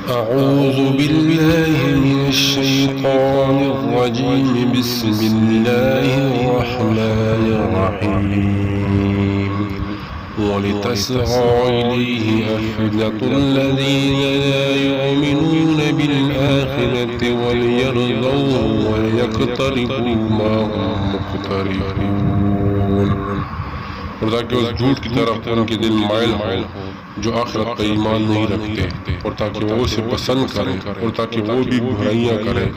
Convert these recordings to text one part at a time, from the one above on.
أعوذ بالله من الشيطان الرجيم بسم الله الرحمن الرحيم ولتصغى إليه أفئدة الذين لا يؤمنون بالآخرة وليرضوا وليقترفوا ما هم مقترفون اور تاکہ اس جھوٹ کی طرف ان کے دل مائل ہوں جو آخرت پر ایمان نہیں رکھتے، اور تاکہ وہ اسے پسند کریں، اور تاکہ وہ بھی برائیاں کریں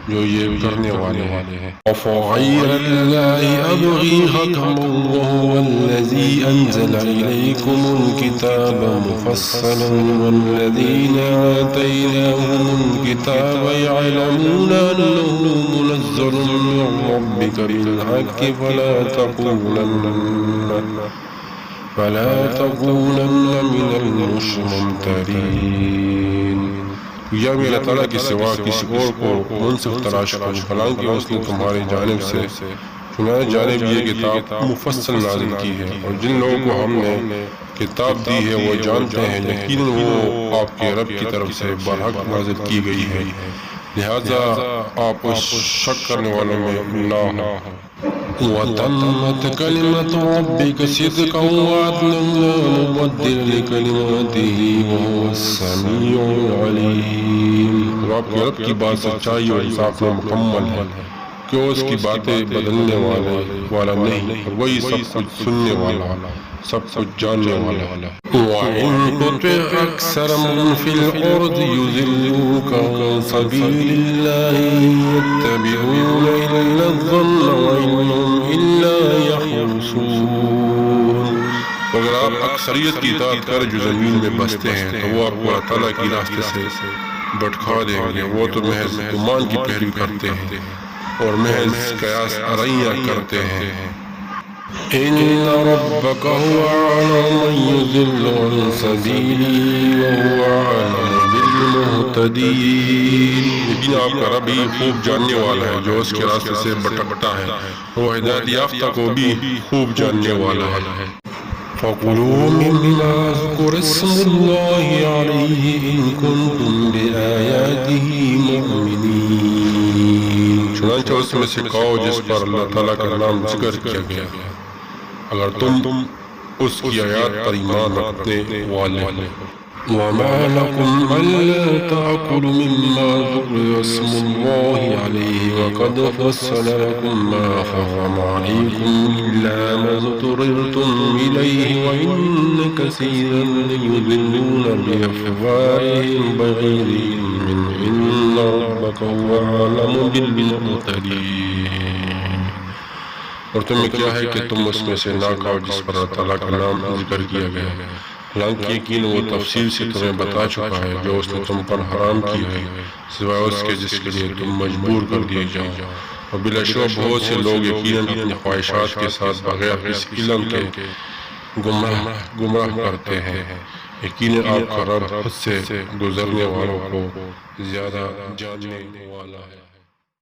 جو یہ کرنے والے ہیں۔ أَفَغَيْرَ اللَّهِ أَبْغِي حَكَمًا وَهُوَ الَّذِي أَنزَلَ إِلَيْكُمُ الْكِتَابَ مُفَصَّلًا وَالَّذِينَ آتَيْنَاهُمُ الْكِتَابَ يَعْلَمُونَ أَنَّهُ مُنَزَّلٌ مِّن رَّبِّكَ بِالْحَقِّ فلا تكونن من الممترين۔ یا بھی اللہ تعالیٰ کے سوا کسی اور کو منصف تلاش کرو، حالانکہ اس نے تمہاری جانب سے تمہاری جانب یہ کتاب مفصل نازل کی ہے، اور جن لوگوں کو ہم نے کتاب دی ہے وہ جانتے ہیں یقیناً وہ آپ کے رب کی طرف سے برحق نازل کی گئی ہے، لہذا آپ اس شک کرنے والوں میں نہ ہوں۔ وَتَمَّتْ كَلِمَةُ رَبِّكَ صِدْقًا وَعَدْلًا لَّا مُبَدِّلَ لِكَلِمَاتِهِ وَهُوَ السَّمِيعُ الْعَلِيمُ۔ اور آپ کے رب کی بات سچائی اور انصاف میں مکمل ہے کہ وہ اس کی باتیں بدلنے والا نہیں، اور وہی سب کچھ سننے والا، سب کچھ جاننے والا ہے۔ وَإِن تُطِعْ أَكْثَرَ مَن فِي الْأَرْضِ يُضِلُّوكَ عَن سَبِيلِ اللَّهِ إِن يَتَّبِعُونَ إِلَّا الظَّنَّ وَإِنْ هُمْ إِلَّا يَخْرُصُونَ۔ اگر آپ اکثریت کی اطاعت کر جو زمین میں بستے ہیں تو وہ آپ کو اللہ تعالیٰ کی راستے سے بھٹکا دیں گے، وہ تو محض گمان کی پیروی کرتے ہیں اور محض قیاس ارائیاں کرتے ہیں۔ إِنَّ رَبَّكَ هُوَ أَعْلَمُ مَن يُضِلُّ عَن سَبِيلِهِ وَهُوَ أَعْلَمُ بِالْمُهْتَدِينَ۔ لیکن آپ کا رب ہی خوب جاننے والا ہے جو اس کے راستے سے بھٹکتا ہے، وہ ہدایت یافتہ کو بھی خوب جاننے والا ہے۔ فَكُلُوا مِمَّا ذُكِرَ اسْمُ اللَّهِ عَلَيْهِ إِن كُنتُم بِآيَاتِهِ مُؤْمِنِينَ۔ چنانچہ اس میں سے کھاؤ جس پر اللہ تعالیٰ کا نام ذکر کیا گیا، اگر تم اس کی آیات پر ایمان رکھنے والے ہو۔ وَمَا لَكُمْ أَلَّا تَأْكُلُوا مِمَّا ذُكِرَ اسْمُ اللَّهِ عَلَيْهِ وَقَدْ فَصَّلَ لَكُم مَّا حَرَّمَ عَلَيْكُمْ إِلَّا مَا اضْطُرِرْتُمْ إِلَيْهِ وَإِنَّ كَثِيرًا لَّيُضِلُّونَ بِأَهْوَائِهِمْ بِغَيْرِ عِلْمٍ إِنَّ رَبَّكَ هُوَ أَعْلَمُ بِالْمُعْتَدِينَ۔ اور تمہیں کیا ہے کہ تم اس میں سے نہ کھاؤ جس پر اللہ تعالیٰ کا نام ذکر کیا گیا ہے، حالانکہ یقین وہ تفصیل سے تمہیں بتا چکا ہے جو اس نے تم پر حرام کیا ہے، سوائے اس کے جس کے لیے تم مجبور کر دیے جاؤ۔ اور بلا شبہ بہت سے لوگ یقیناً اپنی خواہشات کے ساتھ بغیر کسی علم کے گمراہ کرتے ہیں، یقیناً آپ کا رب حد سے گزرنے والوں کو زیادہ جاننے والا ہے۔